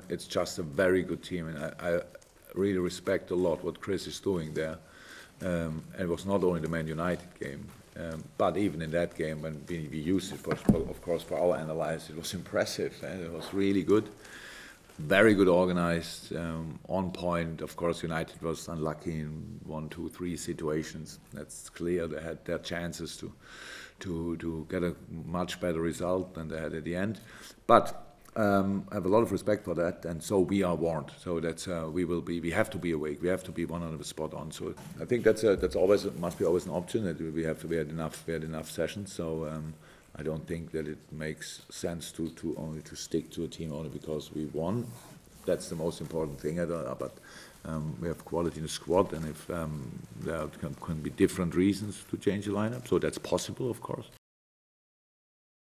It's just a very good team, and I really respect a lot what Chris is doing there. And it was not only the Man United game, but even in that game when we used it, of course, for our analysis, it was impressive. It was really good, very good organized, on point. Of course, United was unlucky in 1, 2, 3 situations. That's clear. They had their chances to get a much better result than they had at the end, but. I have a lot of respect for that, and so we are warned. So that's we have to be awake. We have to be 100% spot on. So I think that's always must be always an option. That we had enough sessions. So I don't think that it makes sense to only stick to a team only because we won. That's the most important thing. But we have quality in the squad, and if there can be different reasons to change the lineup, so that's possible, of course.